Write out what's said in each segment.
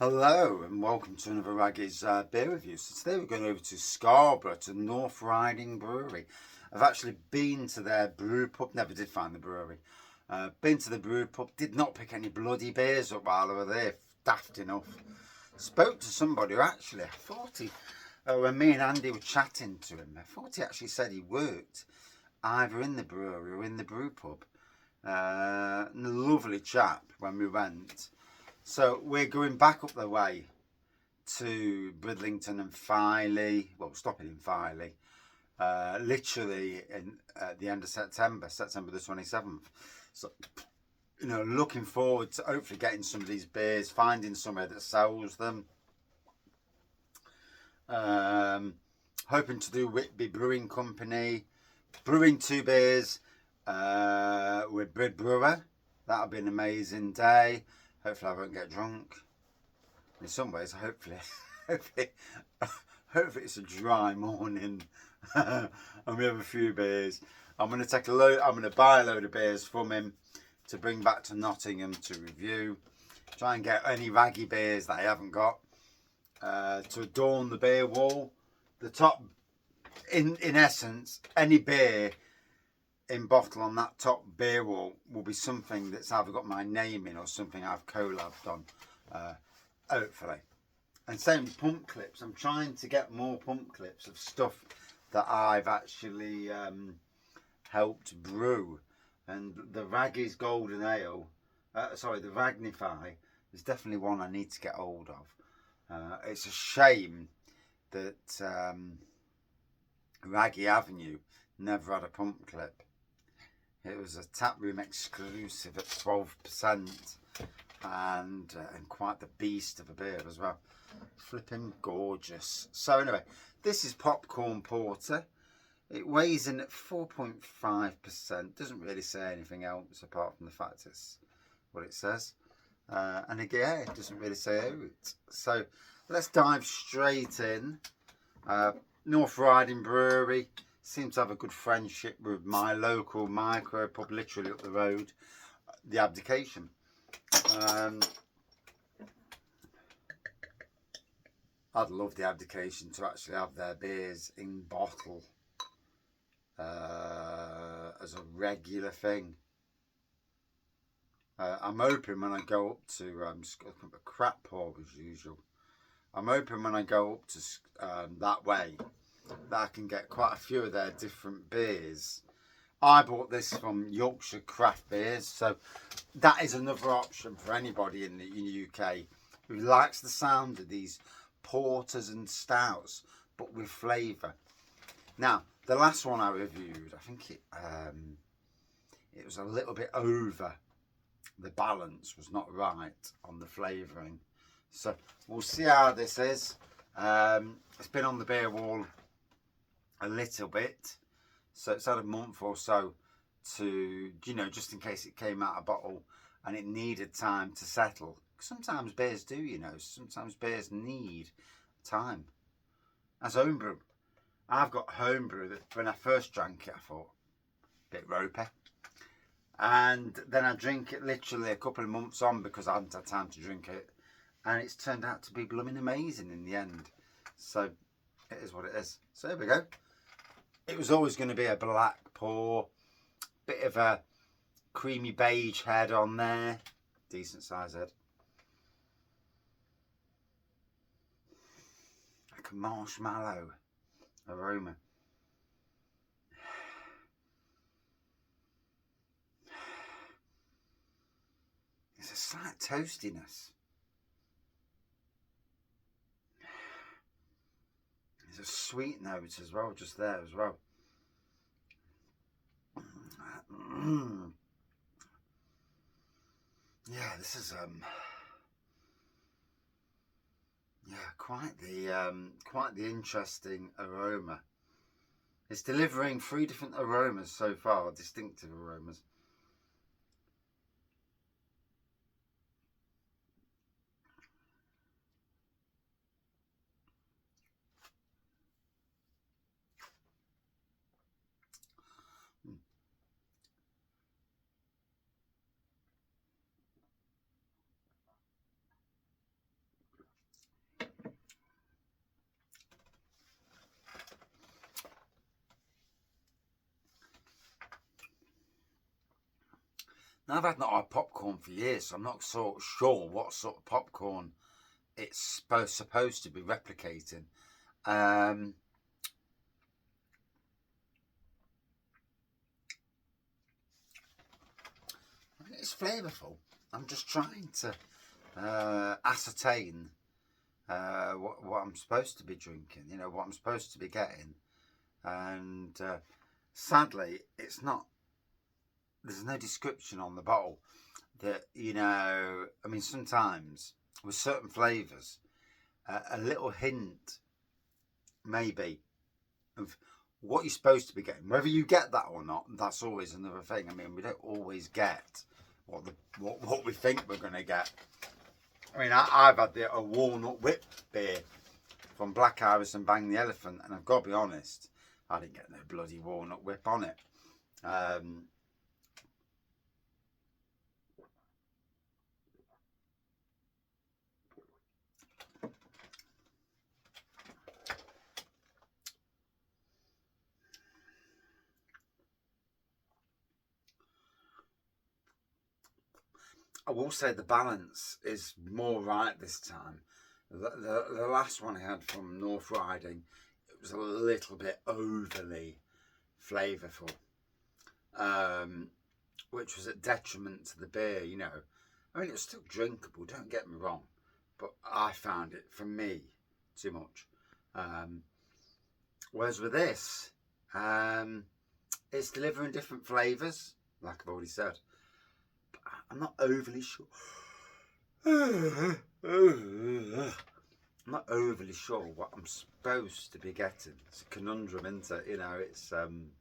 Hello and welcome to another Raggy's beer review. So today we're going over to Scarborough to North Riding Brewery. I've actually been to their brew pub, never did find the brewery. Been to the brew pub, did not pick any bloody beers up while I was there, daft enough. Spoke to somebody who actually, I thought when me and Andy were chatting to him, I thought he actually said he worked either in the brewery or in the brew pub. And a lovely chap when we went. So we're going back up the way to Bridlington and Filey. Well, stopping in Filey, literally in at the end of September the 27th. So, looking forward to hopefully getting some of these beers, finding somewhere that sells them. Hoping to do Whitby Brewing Company, brewing 2 beers with Brid Brewer. That'll be an amazing day. Hopefully I won't get drunk. In some ways, hopefully it's a dry morning and we have a few beers. I'm going to buy a load of beers from him to bring back to Nottingham to review. Try and get any raggy beers that I haven't got to adorn the beer wall. The top, in essence, any beer in bottle on that top beer wall will be something that's either got my name in or something I've collabed on, hopefully. And same with pump clips. I'm trying to get more pump clips of stuff that I've actually helped brew. And the Raggy's Golden Ale, the Ragnify, is definitely one I need to get hold of. It's a shame that Raggy Avenue never had a pump clip. It was a taproom exclusive at 12% and quite the beast of a beer as well. Flipping gorgeous. So anyway, this is popcorn porter. It weighs in at 4.5%. Doesn't really say anything else apart from the fact it's what it says. And again, it doesn't really say it. So let's dive straight in. North Riding Brewery. Seems to have a good friendship with my local micro pub literally up the road, the Abdication. I'd love the Abdication to actually have their beers in bottle as a regular thing. I'm hoping when I go up to a crap pour as usual. I'm hoping when I go up to that way that I can get quite a few of their different beers. I bought this from Yorkshire Craft Beers, so that is another option for anybody in the UK who likes the sound of these porters and stouts, but with flavour. Now, the last one I reviewed, I think it was a little bit over. The balance was not right on the flavouring. So we'll see how this is. It's been on the beer wall a little bit, so it's had a month or so to, just in case it came out of bottle and it needed time to settle. Sometimes beers do, sometimes beers need time. As homebrew, I've got homebrew that when I first drank it I thought a bit ropey, and then I drink it literally a couple of months on because I hadn't had time to drink it, and it's turned out to be blooming amazing in the end. So it is what it is. So there we go. It was always going to be a black pour, bit of a creamy beige head on there, decent size head. Like a marshmallow aroma. There's a slight toastiness. There's a sweet note as well, just there as well. Yeah, this is quite the interesting aroma. It's delivering 3 different aromas so far, distinctive aromas. I've had not had popcorn for years, so I'm not sure what sort of popcorn it's supposed to be replicating. It's flavourful. I'm just trying to ascertain what I'm supposed to be drinking, what I'm supposed to be getting. And sadly, it's not, there's no description on the bottle that, I mean, sometimes with certain flavours, a little hint maybe of what you're supposed to be getting. Whether you get that or not, that's always another thing. I mean, we don't always get what we think we're going to get. I mean, I've had a walnut whip beer from Black Iris and Bang the Elephant, and I've got to be honest, I didn't get no bloody walnut whip on it. I will say the balance is more right this time. The last one I had from North Riding, it was a little bit overly flavourful, which was a detriment to the beer, I mean, it was still drinkable, don't get me wrong, but I found it, for me, too much. Whereas with this, it's delivering different flavours, like I've already said. But I'm not overly sure. I'm not overly sure what I'm supposed to be getting. It's a conundrum, isn't it? It's and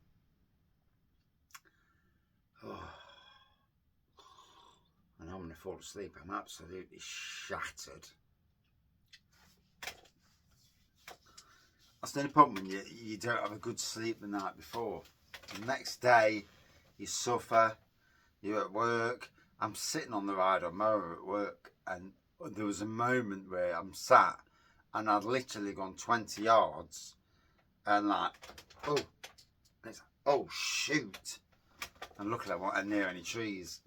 I'm going to fall asleep. I'm absolutely shattered. That's the only problem when you don't have a good sleep the night before. The next day, you suffer. You're at work. I'm sitting on the rider mower at work, and there was a moment where I'm sat, and I'd literally gone 20 yards, and like, and it's like, oh shoot! And luckily I wasn't near any trees.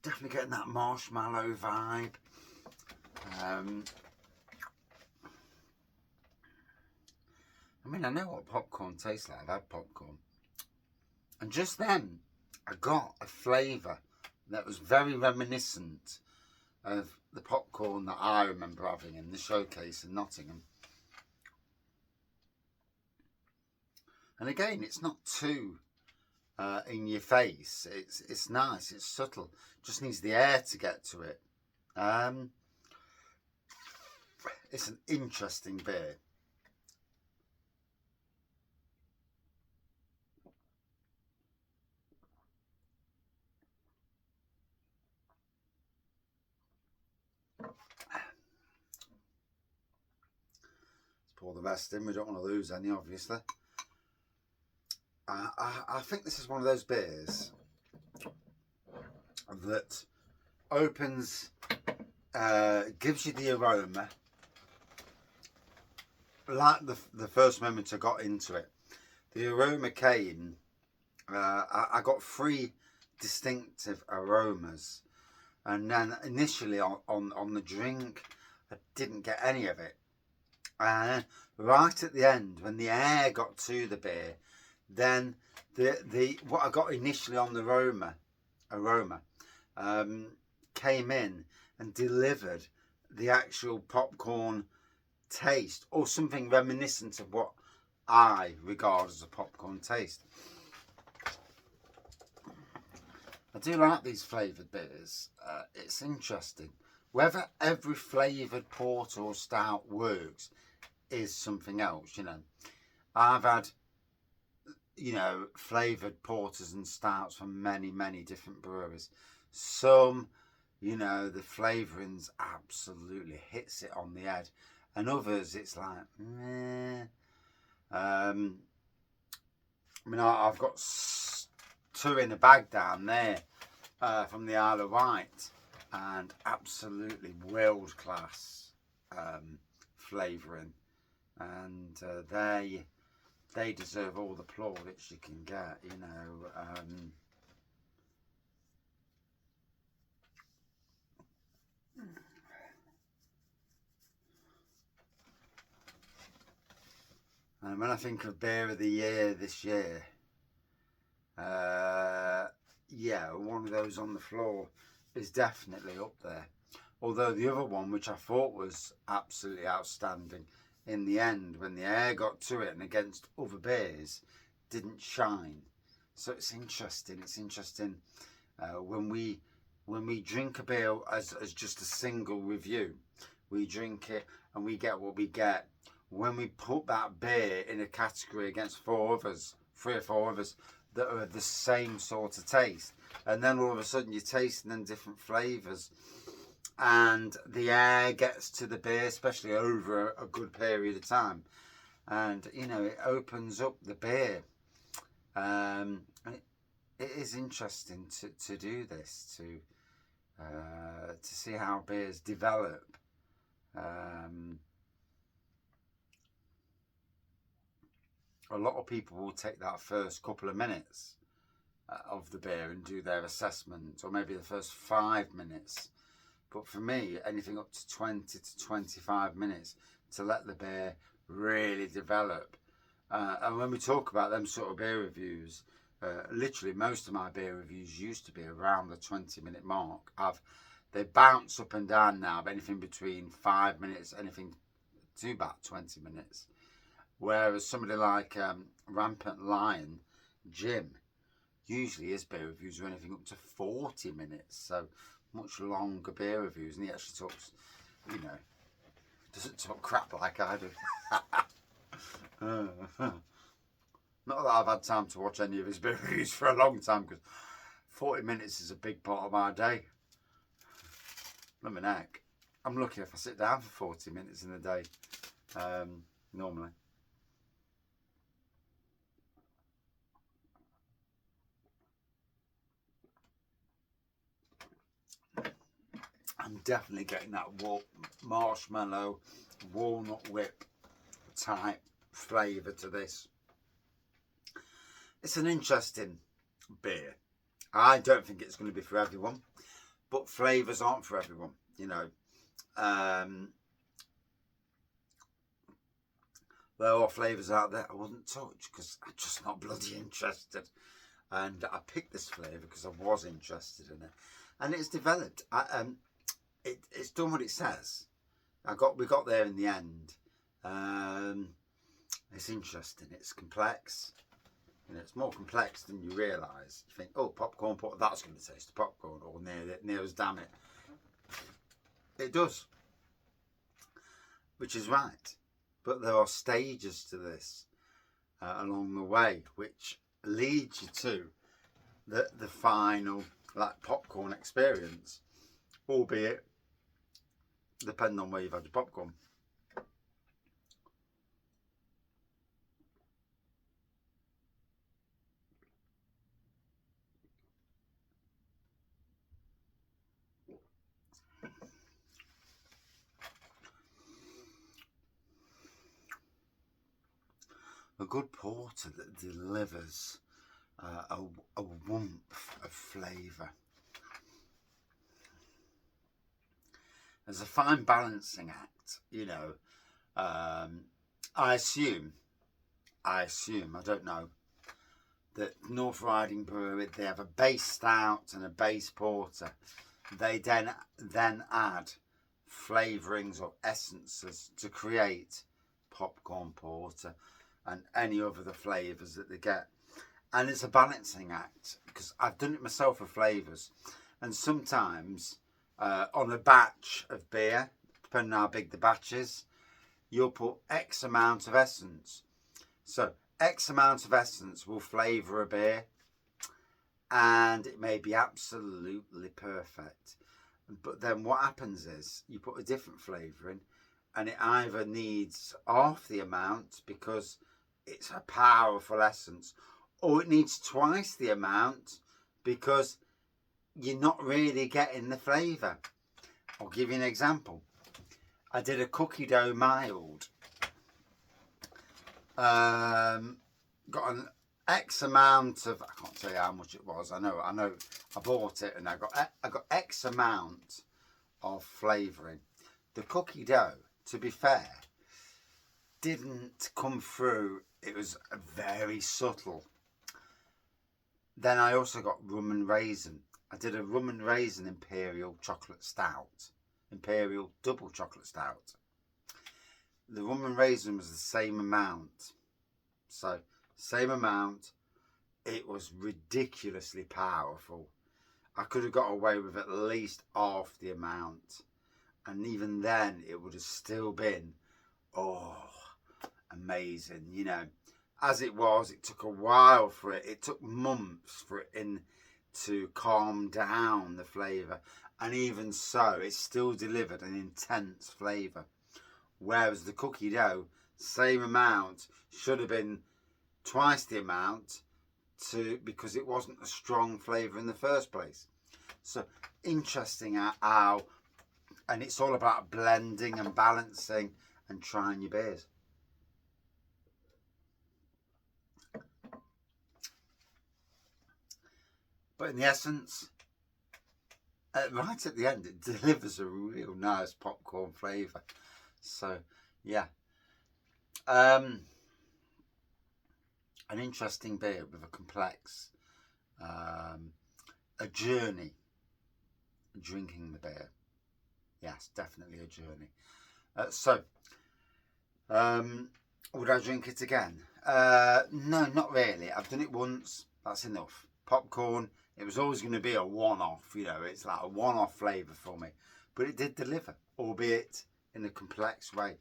Definitely getting that marshmallow vibe. I mean, I know what popcorn tastes like. I've had popcorn. And just then, I got a flavour that was very reminiscent of the popcorn that I remember having in the showcase in Nottingham. And again, it's not too in your face. It's nice, it's subtle. Just needs the air to get to it. It's an interesting beer. Let's pour the rest in. We don't want to lose any, obviously. I think this is one of those beers that opens, gives you the aroma. Like the first moment I got into it, the aroma came. I got 3 distinctive aromas, and then initially on the drink, I didn't get any of it. And right at the end, when the air got to the beer, then the what I got initially on the aroma came in and delivered the actual popcorn taste, or something reminiscent of what I regard as a popcorn taste. I do like these flavoured beers. It's interesting. Whether every flavoured porter or stout works is something else, I've had, flavoured porters and stouts from many, many different breweries. Some, the flavourings absolutely hits it on the head. And others, it's like, meh. I mean, I've got 2 in a bag down there from the Isle of Wight, and absolutely world class flavouring, and they deserve all the plaudits you can get, you know. And when I think of beer of the year this year, yeah, one of those on the floor is definitely up there. Although the other one, which I thought was absolutely outstanding, in the end, when the air got to it and against other beers, didn't shine. So it's interesting. It's interesting when we drink a beer as just a single review, we drink it and we get what we get. When we put that beer in a category against 3 or 4 others that are the same sort of taste, and then all of a sudden you're tasting them different flavours, and the air gets to the beer, especially over a good period of time, and you know, it opens up the beer. And it is interesting to do this, to see how beers develop. A lot of people will take that first couple of minutes of the beer and do their assessment, or maybe the first 5 minutes. But for me, anything up to 20 to 25 minutes to let the beer really develop. And when we talk about them sort of beer reviews, literally most of my beer reviews used to be around the 20-minute mark. They bounce up and down now, but anything between 5 minutes, anything to about 20 minutes. Whereas somebody like Rampant Lion, Jim, usually his beer reviews are anything up to 40 minutes. So much longer beer reviews, and he actually talks, you know, doesn't talk crap like I do. Not that I've had time to watch any of his beer reviews for a long time, because 40 minutes is a big part of my day. Lummy neck. I'm lucky if I sit down for 40 minutes in a day, normally. I'm definitely getting that marshmallow, walnut whip type flavour to this. It's an interesting beer. I don't think it's going to be for everyone, but flavours aren't for everyone, you know. There are flavours out there I wouldn't touch because I'm just not bloody interested. And I picked this flavour because I was interested in it, and it's developed. It's done what it says. We got there in the end. It's interesting. It's complex. You know, it's more complex than you realise. You think, oh, popcorn, that's going to taste of popcorn, or near as damn it. It does, which is right. But there are stages to this along the way, which leads you to the final, like, popcorn experience, albeit depending on where you've had your popcorn. A good porter that delivers a warmth of flavour. There's a fine balancing act, you know. I assume, I don't know, that North Riding Brewery, they have a base stout and a base porter. They then add flavourings or essences to create popcorn porter and any other flavours that they get. And it's a balancing act, because I've done it myself for flavours, and sometimes on a batch of beer, depending on how big the batch is, you'll put X amount of essence. So X amount of essence will flavour a beer, and it may be absolutely perfect. But then what happens is you put a different flavour in, and it either needs half the amount because it's a powerful essence, or it needs twice the amount because you're not really getting the flavour. I'll give you an example. I did a cookie dough mild. Got an X amount of, I can't tell you how much it was. I know. I bought it and I got X amount of flavouring. The cookie dough, to be fair, didn't come through. It was very subtle. Then I also got rum and raisin. I did a rum and raisin imperial chocolate stout, imperial double chocolate stout. The rum and raisin was the same amount, so same amount. It was ridiculously powerful. I could have got away with at least half the amount, and even then it would have still been, oh, amazing. You know, as it was, it took a while for it. It took months for it to calm down the flavour, and even so, it still delivered an intense flavour. Whereas the cookie dough, same amount, should have been twice the amount because it wasn't a strong flavour in the first place. So interesting how, and it's all about blending and balancing and trying your beers. But in the essence, right at the end, it delivers a real nice popcorn flavour. So, yeah. An interesting beer with a complex, a journey drinking the beer. Yes, definitely a journey. Would I drink it again? No, not really. I've done it once. That's enough. Popcorn, it was always going to be a one-off. You know, it's like a one-off flavour for me. But it did deliver, albeit in a complex way.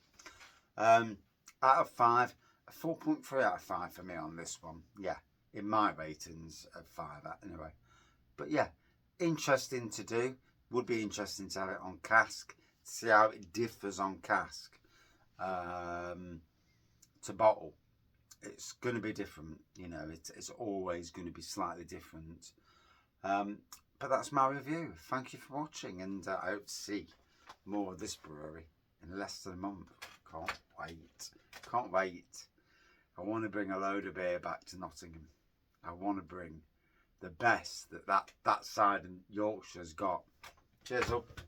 Out of 5, a 4.3 out of 5 for me on this one. Yeah, in my ratings of 5 anyway. But yeah, interesting to do. Would be interesting to have it on cask, see how it differs on cask to bottle. It's going to be different, you know, it's always going to be slightly different. But that's my review. Thank you for watching, and I hope to see more of this brewery in less than a month. Can't wait. I want to bring a load of beer back to Nottingham. I want to bring the best that side of Yorkshire's got. Cheers up.